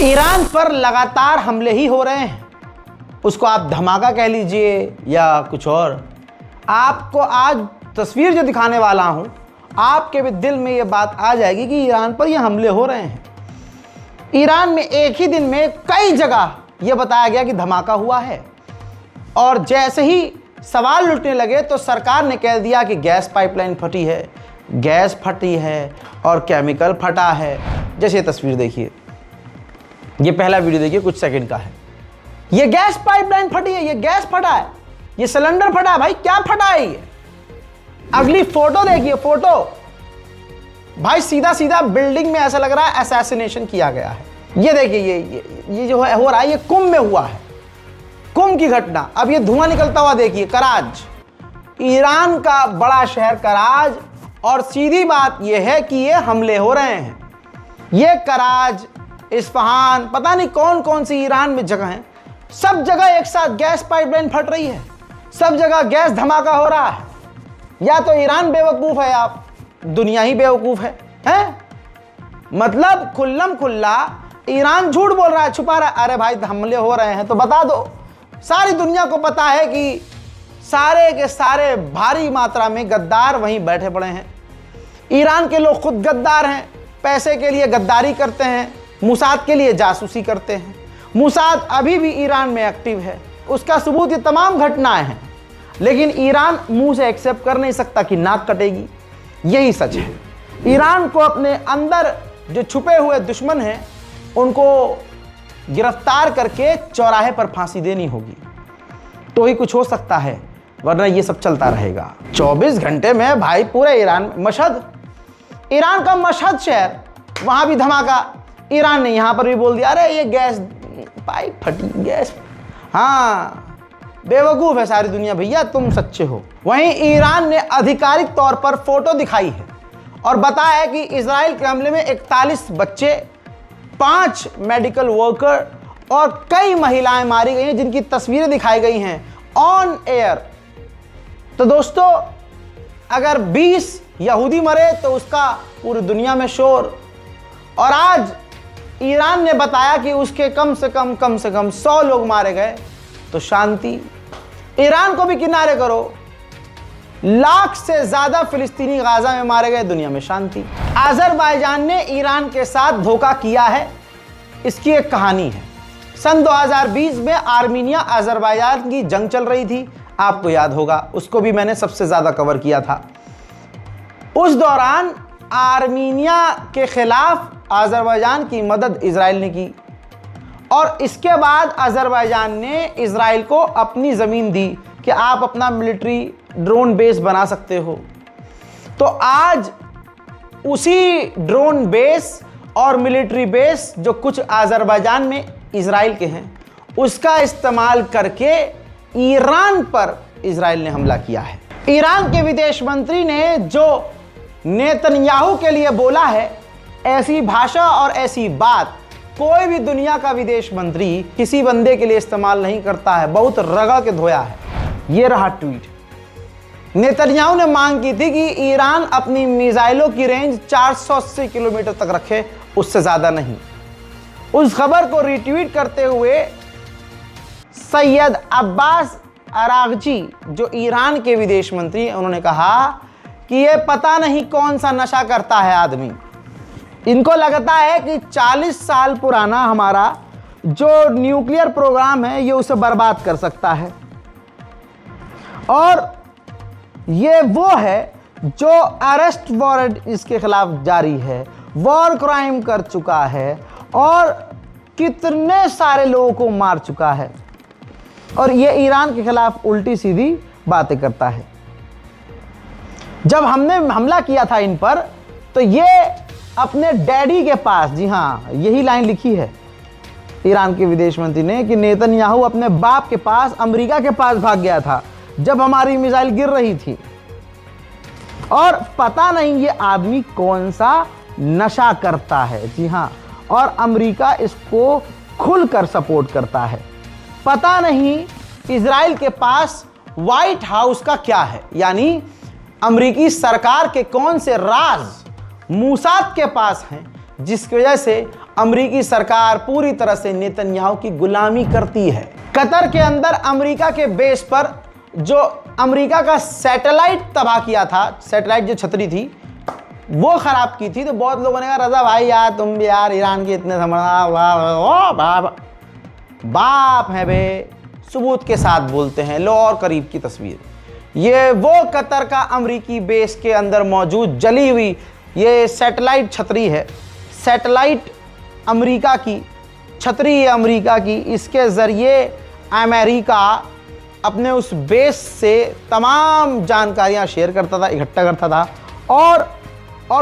Iran पर लगातार हमले ही हो रहे हैं, उसको आप धमाका कह लीजिए या कुछ और। आपको आज तस्वीर जो दिखाने वाला हूं, आपके भी दिल में ये बात आ जाएगी कि ईरान पर ये हमले हो रहे हैं। ईरान में एक ही दिन में कई जगह ये बताया गया कि धमाका हुआ है, और जैसे ही सवाल उठने लगे तो सरकार ने कह दिया कि गैस पाइपलाइन फटी है, गैस फटी है और केमिकल फटा है। जैसे ये तस्वीर देखिए, ये पहला वीडियो देखिए, कुछ सेकंड का है। ये गैस पाइपलाइन फटी है, ये गैस फटा है, ये सिलेंडर फटा है। भाई क्या फटा है ये? अगली फोटो देखिए, फोटो भाई सीधा सीधा बिल्डिंग में ऐसा लग रहा है असैसिनेशन किया गया है। ये देखिए, ये जो है हो रहा है, ये कुंभ में हुआ है, कुंभ की घटना। अब ये धुआं निकलता हुआ देखिए, कराज, ईरान का बड़ा शहर कराज, और सीधी बात ये है कि ये हमले हो रहे हैं। ये कराज, इस्फहान, पता नहीं कौन कौन सी ईरान में जगह हैं, सब जगह एक साथ गैस पाइपलाइन फट रही है, सब जगह गैस धमाका हो रहा है। या तो ईरान बेवकूफ़ है, आप दुनिया ही बेवकूफ़ है? मतलब खुल्लम खुल्ला ईरान झूठ बोल रहा है, छुपा रहा है। अरे भाई हमले हो रहे हैं तो बता दो, सारी दुनिया को पता है कि सारे के सारे भारी मात्रा में गद्दार वहीं बैठे पड़े हैं। ईरान के लोग खुद गद्दार हैं, पैसे के लिए गद्दारी करते हैं, मुसाद के लिए जासूसी करते हैं। मुसाद अभी भी ईरान में एक्टिव है, उसका सबूत ये तमाम घटनाएं हैं, लेकिन ईरान मुंह से एक्सेप्ट कर नहीं सकता कि नाक कटेगी। यही सच है। ईरान को अपने अंदर जो छुपे हुए दुश्मन हैं उनको गिरफ्तार करके चौराहे पर फांसी देनी होगी, तो ही कुछ हो सकता है, वरना ये सब चलता रहेगा। 24 घंटे में भाई पूरे ईरान, मशहद, ईरान का मशहद शहर, वहां भी धमाका। ईरान ने यहां पर भी बोल दिया, अरे ये गैस पाइप फटी, गैस। हाँ, बेवकूफ है सारी दुनिया भैया, तुम सच्चे हो। वहीं ईरान ने आधिकारिक तौर पर फोटो दिखाई है और बताया है कि इजराइल के हमले में 41 बच्चे, 5 मेडिकल वर्कर और कई महिलाएं मारी गई हैं, जिनकी तस्वीरें दिखाई गई हैं ऑन एयर। तो दोस्तों, अगर 20 यहूदी मरे तो उसका पूरी दुनिया में शोर, और आज ईरान ने बताया कि उसके कम से कम 100 लोग मारे गए, तो शांति। ईरान को भी किनारे करो, लाख से ज्यादा फिलिस्तीनी गाजा में मारे गए, दुनिया में शांति। अजरबैजान ने ईरान के साथ धोखा किया है, इसकी एक कहानी है। सन 2020 में आर्मीनिया अजरबैजान की जंग चल रही थी, आपको याद होगा, उसको भी मैंने सबसे ज्यादा कवर किया था। उस दौरान आर्मीनिया के खिलाफ अजरबैजान की मदद इजराइल ने की, और इसके बाद अजरबैजान ने इजराइल को अपनी ज़मीन दी कि आप अपना मिलिट्री ड्रोन बेस बना सकते हो। तो आज उसी ड्रोन बेस और मिलिट्री बेस जो कुछ अजरबैजान में इजराइल के हैं, उसका इस्तेमाल करके ईरान पर इजराइल ने हमला किया है। ईरान के विदेश मंत्री ने जो नेतन्याहू के लिए बोला है, ऐसी भाषा और ऐसी बात कोई भी दुनिया का विदेश मंत्री किसी बंदे के लिए इस्तेमाल नहीं करता है, बहुत रगड़ के धोया है। ये रहा ट्वीट। नेतन्याहू ने मांग की थी कि ईरान अपनी मिसाइलों की रेंज 480 किलोमीटर तक रखे, उससे ज्यादा नहीं। उस खबर को रिट्वीट करते हुए सैयद अब्बास अरागची, जो ईरान के विदेश मंत्री हैं, उन्होंने कहा कि ये पता नहीं कौन सा नशा करता है आदमी, इनको लगता है कि 40 साल पुराना हमारा जो न्यूक्लियर प्रोग्राम है ये उसे बर्बाद कर सकता है, और ये वो है जो अरेस्ट वारंट इसके खिलाफ जारी है, वॉर क्राइम कर चुका है और कितने सारे लोगों को मार चुका है, और ये ईरान के खिलाफ उल्टी सीधी बातें करता है। जब हमने हमला किया था इन पर, तो ये अपने डैडी के पास, जी हाँ, यही लाइन लिखी है ईरान के विदेश मंत्री ने कि नेतन्याहू अपने बाप के पास, अमेरिका के पास भाग गया था जब हमारी मिसाइल गिर रही थी, और पता नहीं ये आदमी कौन सा नशा करता है। जी हाँ, और अमेरिका इसको खुलकर सपोर्ट करता है। पता नहीं इजराइल के पास व्हाइट हाउस का क्या है, यानी अमेरिकी सरकार के कौन से राज मूसाद के पास हैं जिसकी वजह से अमेरिकी सरकार पूरी तरह से नेतन्याहू की गुलामी करती है। कतर के अंदर अमेरिका के बेस पर जो अमेरिका का सैटेलाइट तबाह किया था, सैटेलाइट जो छतरी थी वो खराब की थी, तो बहुत लोगों ने कहा रजा भाई यार तुम भी यार ईरान के इतने समझदार बाप है बे, सबूत के साथ बोलते हैं। लो और करीब की तस्वीर, ये वो कतर का अमेरिकी बेस के अंदर मौजूद जली हुई ये सैटेलाइट छतरी है। सैटेलाइट अमेरिका की छतरी है, अमेरिका की। इसके ज़रिए अमेरिका अपने उस बेस से तमाम जानकारियां शेयर करता था, इकट्ठा करता था और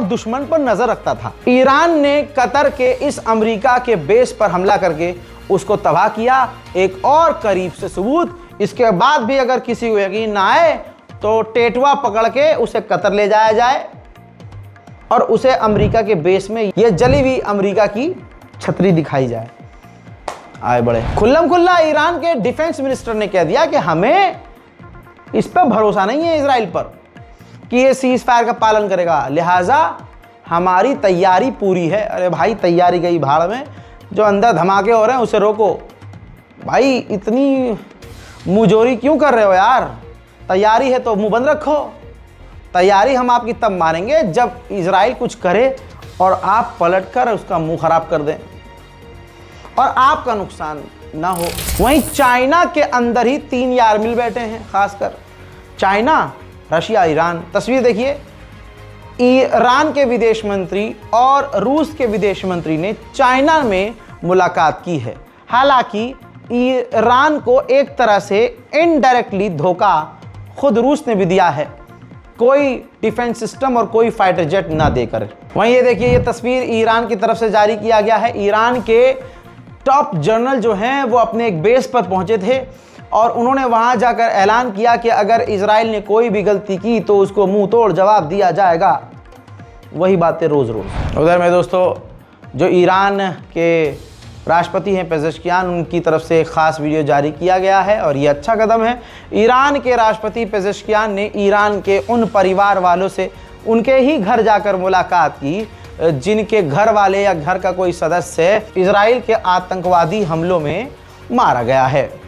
दुश्मन पर नज़र रखता था। ईरान ने कतर के इस अमेरिका के बेस पर हमला करके उसको तबाह किया। एक और करीब से सबूत, इसके बाद भी अगर किसी को यकीन ना आए तो टेटुआ पकड़ के उसे कतर ले जाया जाए और उसे अमेरिका के बेस में यह जली हुई अमेरिका की छतरी दिखाई जाए। आए बड़े खुल्लम खुल्ला ईरान के डिफेंस मिनिस्टर ने कह दिया कि हमें इस पर भरोसा नहीं है इजराइल पर कि ये सीज फायर का पालन करेगा, लिहाजा हमारी तैयारी पूरी है। अरे भाई तैयारी गई भाड़ में, जो अंदर धमाके हो रहे हैं उसे रोको भाई, इतनी मुंहजोरी क्यों कर रहे हो यार? तैयारी है तो मुंह बंद रखो। तैयारी हम आपकी तब मारेंगे जब इजराइल कुछ करे और आप पलटकर उसका मुंह खराब कर दें और आपका नुकसान ना हो। वहीं चाइना के अंदर ही 3 यार मिल बैठे हैं, खासकर चाइना, रशिया, ईरान। तस्वीर देखिए, ईरान के विदेश मंत्री और रूस के विदेश मंत्री ने चाइना में मुलाकात की है। हालांकि ईरान को एक तरह से इनडायरेक्टली धोखा खुद रूस ने भी दिया है, कोई डिफेंस सिस्टम और कोई फाइटर जेट ना देकर। वहीं ये देखिए, ये तस्वीर ईरान की तरफ से जारी किया गया है। ईरान के टॉप जनरल जो हैं वो अपने एक बेस पर पहुंचे थे और उन्होंने वहां जाकर ऐलान किया कि अगर इजराइल ने कोई भी गलती की तो उसको मुंह तोड़ जवाब दिया जाएगा। वही बातें रोज़ रोज़। उधर में दोस्तों, जो ईरान के राष्ट्रपति हैं पेजेश्कियान, उनकी तरफ से एक ख़ास वीडियो जारी किया गया है और ये अच्छा कदम है। ईरान के राष्ट्रपति पेजेश्कियान ने ईरान के उन परिवार वालों से उनके ही घर जाकर मुलाकात की जिनके घर वाले या घर का कोई सदस्य इजराइल के आतंकवादी हमलों में मारा गया है।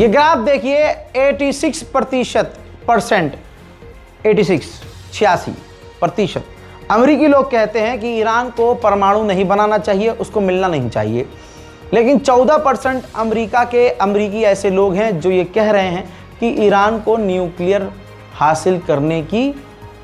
ये ग्राफ देखिए 86%, 86% अमेरिकी लोग कहते हैं कि ईरान को परमाणु नहीं बनाना चाहिए, उसको मिलना नहीं चाहिए। लेकिन 14% अमेरिकी ऐसे लोग हैं जो ये कह रहे हैं कि ईरान को न्यूक्लियर हासिल करने की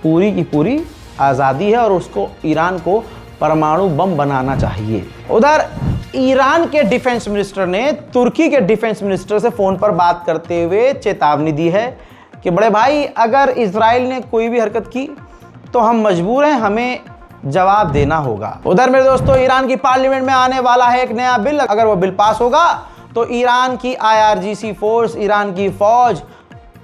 पूरी आज़ादी है और उसको ईरान को परमाणु बम बनाना चाहिए। उधर ईरान के डिफेंस मिनिस्टर ने तुर्की के डिफेंस मिनिस्टर से फ़ोन पर बात करते हुए चेतावनी दी है कि बड़े भाई, अगर इजराइल ने कोई भी हरकत की तो हम मजबूर हैं, हमें जवाब देना होगा। उधर मेरे दोस्तों, ईरान की पार्लियामेंट में आने वाला है एक नया बिल। अगर वो बिल पास होगा तो ईरान की IRGC फोर्स, ईरान की फौज,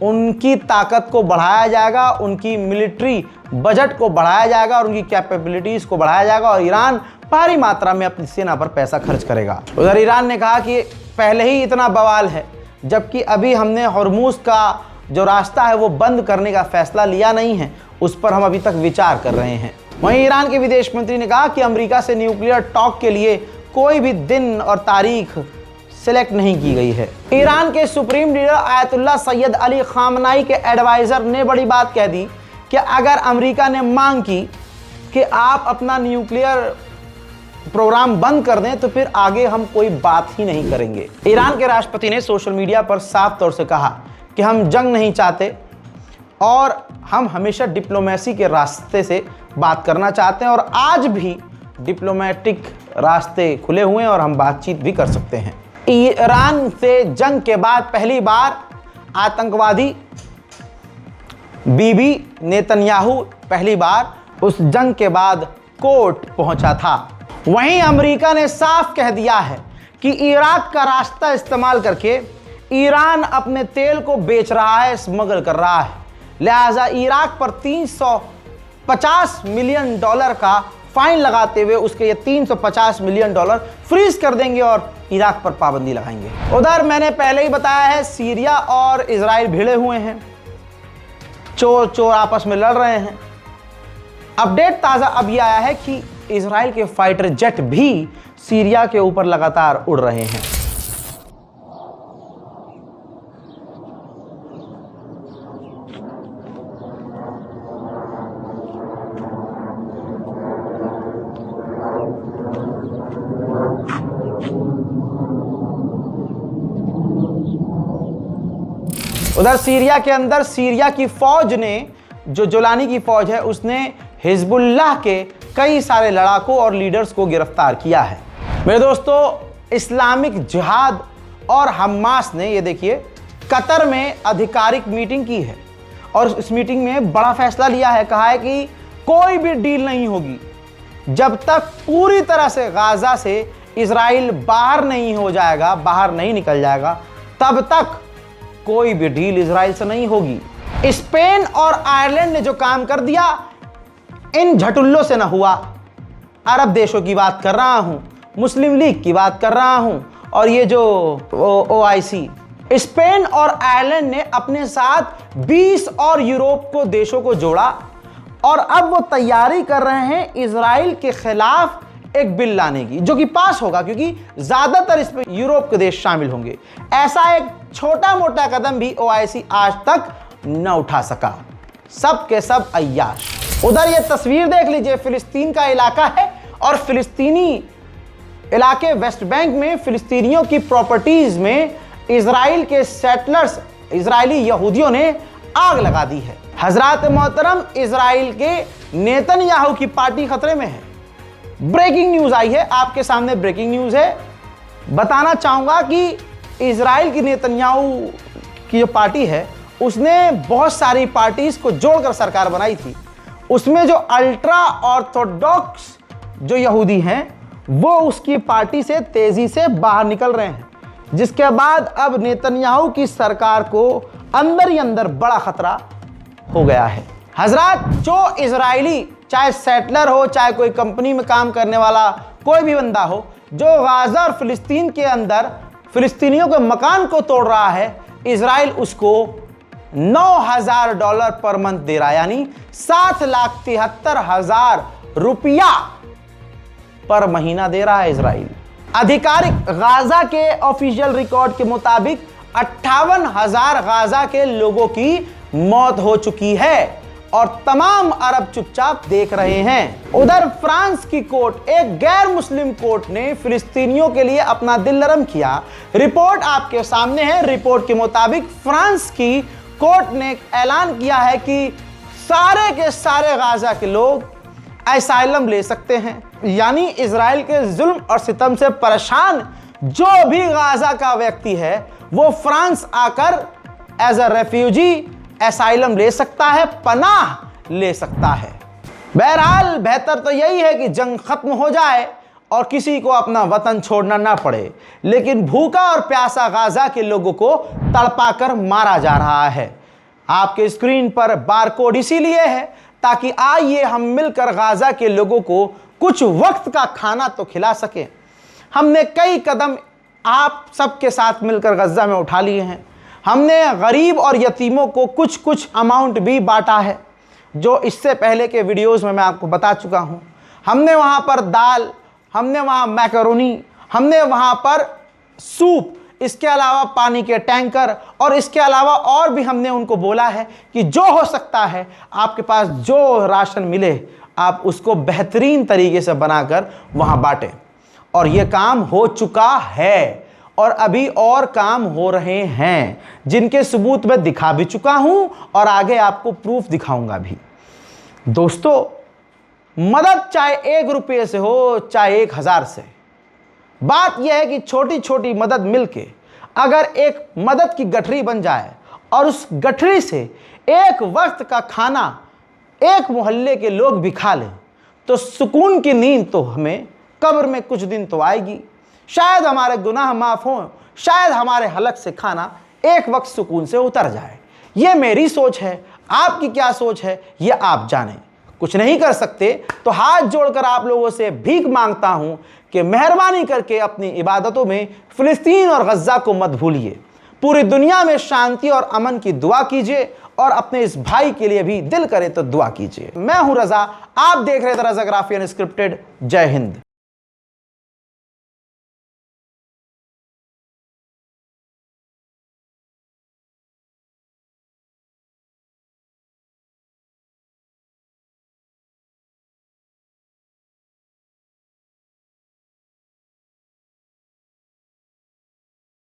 उनकी ताकत को बढ़ाया जाएगा, उनकी मिलिट्री बजट को बढ़ाया जाएगा और उनकी कैपेबिलिटीज़ को बढ़ाया जाएगा और ईरान भारी मात्रा में अपनी सेना पर पैसा खर्च करेगा। उधर ईरान ने कहा कि पहले ही इतना बवाल है, जबकि अभी हमने हॉर्मूज़ का जो रास्ता है वो बंद करने का फैसला लिया नहीं है, उस पर हम अभी तक विचार कर रहे हैं। वहीं ईरान के विदेश मंत्री ने कहा कि अमेरिका से न्यूक्लियर टॉक के लिए कोई भी दिन और तारीख सिलेक्ट नहीं की गई है। ईरान के supreme leader Ayatollah Syed Ali खामनाई के एडवाइज़र ने बड़ी बात कह दी कि अगर अमेरिका ने मांग की कि आप अपना न्यूक्लियर प्रोग्राम बंद कर दें तो फिर आगे हम कोई बात ही नहीं करेंगे। ईरान के राष्ट्रपति ने सोशल मीडिया पर साफ तौर से कहा कि हम जंग नहीं चाहते और हम हमेशा डिप्लोमेसी के रास्ते से बात करना चाहते हैं और आज भी डिप्लोमेटिक रास्ते खुले हुए हैं और हम बातचीत भी कर सकते हैं। ईरान से जंग के बाद पहली बार आतंकवादी बीबी नेतन्याहू पहली बार उस जंग के बाद कोर्ट पहुंचा था। वहीं अमेरिका ने साफ कह दिया है कि इराक का रास्ता इस्तेमाल करके ईरान अपने तेल को बेच रहा है, स्मगल कर रहा है। लिहाजा इराक पर $350 मिलियन का फाइन लगाते हुए उसके ये $350 मिलियन फ्रीज कर देंगे और इराक पर पाबंदी लगाएंगे। उधर मैंने पहले ही बताया है, सीरिया और इजराइल भिड़े हुए हैं, चोर चोर आपस में लड़ रहे हैं। अपडेट ताज़ा अब ये आया है कि इजराइल के फाइटर जेट भी सीरिया के ऊपर लगातार उड़ रहे हैं। उधर सीरिया के अंदर सीरिया की फौज ने, जो जोलानी की फौज है, उसने हिजबुल्लाह के कई सारे लड़ाकों और लीडर्स को गिरफ्तार किया है। मेरे दोस्तों, इस्लामिक जिहाद और हमास ने, ये देखिए, कतर में आधिकारिक मीटिंग की है और इस मीटिंग में बड़ा फैसला लिया है। कहा है कि कोई भी डील नहीं होगी जब तक पूरी तरह से गाजा से इजराइल बाहर नहीं हो जाएगा, बाहर नहीं निकल जाएगा, तब तक कोई भी डील इजराइल से नहीं होगी। स्पेन और आयरलैंड ने जो काम कर दिया, इन झटुल्लों से ना हुआ। अरब देशों की बात कर रहा हूं, मुस्लिम लीग की बात कर रहा हूं, और ये जो OIC, स्पेन और आयरलैंड ने अपने साथ 20 और यूरोप को देशों को जोड़ा और अब वो तैयारी कर रहे हैं इजराइल के खिलाफ एक बिल लाने की, जो कि पास होगा क्योंकि ज्यादातर इसमें यूरोप के देश शामिल होंगे। ऐसा एक छोटा मोटा कदम भी OIC आज तक न उठा सका, सब के सब अय्याश। उधर ये तस्वीर देख लीजिए, फिलिस्तीन का इलाका है और फिलिस्तीनी इलाके वेस्ट बैंक में फिलिस्तीनियों की प्रॉपर्टीज में इजराइल के सेटलर्स, इजरायली यहूदियों ने आग लगा दी है। हजरात मोहतरम, इजराइल के नेतन्याहू की पार्टी खतरे में है। ब्रेकिंग न्यूज आई है, आपके सामने ब्रेकिंग न्यूज है। बताना चाहूंगा कि इजराइल की नेतन्याहू की जो पार्टी है, उसने बहुत सारी पार्टीज को जोड़कर सरकार बनाई थी। उसमें जो अल्ट्रा ऑर्थोडॉक्स जो यहूदी हैं, वो उसकी पार्टी से तेजी से बाहर निकल रहे हैं, जिसके बाद अब नेतन्याहू की सरकार को अंदर ही अंदर बड़ा खतरा हो गया है। हजरात, जो इजरायली, चाहे सेटलर हो, चाहे कोई कंपनी में काम करने वाला कोई भी बंदा हो, जो गाजा और फिलिस्तीन के अंदर फिलिस्तीनियों के मकान को तोड़ रहा है, इजराइल उसको $9,000 पर मंथ दे रहा है, यानी 7,73,000 रुपया पर महीना दे रहा है इजराइल। आधिकारिक गाजा के ऑफिशियल रिकॉर्ड के मुताबिक 58,000 गाजा के लोगों की मौत हो चुकी है और तमाम अरब चुपचाप देख रहे हैं। उधर फ्रांस की कोर्ट, एक गैर मुस्लिम कोर्ट ने फिलिस्तीनियों के लिए अपना दिल नरम किया। रिपोर्ट आपके सामने है। रिपोर्ट के मुताबिक फ्रांस की कोर्ट ने ऐलान किया है कि सारे के सारे गाजा के लोग असाइलम ले सकते हैं, यानी इजराइल के जुल्म और सितम से परेशान जो भी गाजा का व्यक्ति है, वो फ्रांस आकर एज अ रेफ्यूजी असाइलम ले सकता है, पनाह ले सकता है। बहरहाल बेहतर तो यही है कि जंग खत्म हो जाए और किसी को अपना वतन छोड़ना ना पड़े, लेकिन भूखा और प्यासा गाजा के लोगों को तड़पाकर मारा जा रहा है। आपके स्क्रीन पर बारकोड इसीलिए है ताकि आइए हम मिलकर गाजा के लोगों को कुछ वक्त का खाना तो खिला सके। हमने कई कदम आप सबके साथ मिलकर गजा में उठा लिए हैं। हमने गरीब और यतीमों को कुछ कुछ अमाउंट भी बांटा है, जो इससे पहले के वीडियोस में मैं आपको बता चुका हूं। हमने वहां पर दाल, हमने वहां मैकरोनी, हमने वहां पर सूप, इसके अलावा पानी के टैंकर और इसके अलावा और भी हमने उनको बोला है कि जो हो सकता है आपके पास जो राशन मिले आप उसको बेहतरीन तरीके से बनाकर वहां बांटें। और ये काम हो चुका है और अभी और काम हो रहे हैं, जिनके सबूत मैं दिखा भी चुका हूं और आगे आपको प्रूफ दिखाऊंगा भी। दोस्तों, मदद चाहे 1 रुपये से हो चाहे 1000 से, बात यह है कि छोटी छोटी मदद मिलके अगर एक मदद की गठरी बन जाए और उस गठरी से एक वक्त का खाना एक मोहल्ले के लोग भी खा लें तो सुकून की नींद तो हमें कब्र में कुछ दिन तो आएगी। शायद हमारे गुनाह माफ़ हों, शायद हमारे हलक से खाना एक वक्त सुकून से उतर जाए। ये मेरी सोच है, आपकी क्या सोच है ये आप जानें। कुछ नहीं कर सकते तो हाथ जोड़कर आप लोगों से भीख मांगता हूं कि मेहरबानी करके अपनी इबादतों में फ़िलिस्तीन और गज़ा को मत भूलिए। पूरी दुनिया में शांति और अमन की दुआ कीजिए और अपने इस भाई के लिए भी दिल करे तो दुआ कीजिए। मैं हूं रज़ा, आप देख रहे थे रज़ाग्राफी अनस्क्रिप्टेड। जय हिंद।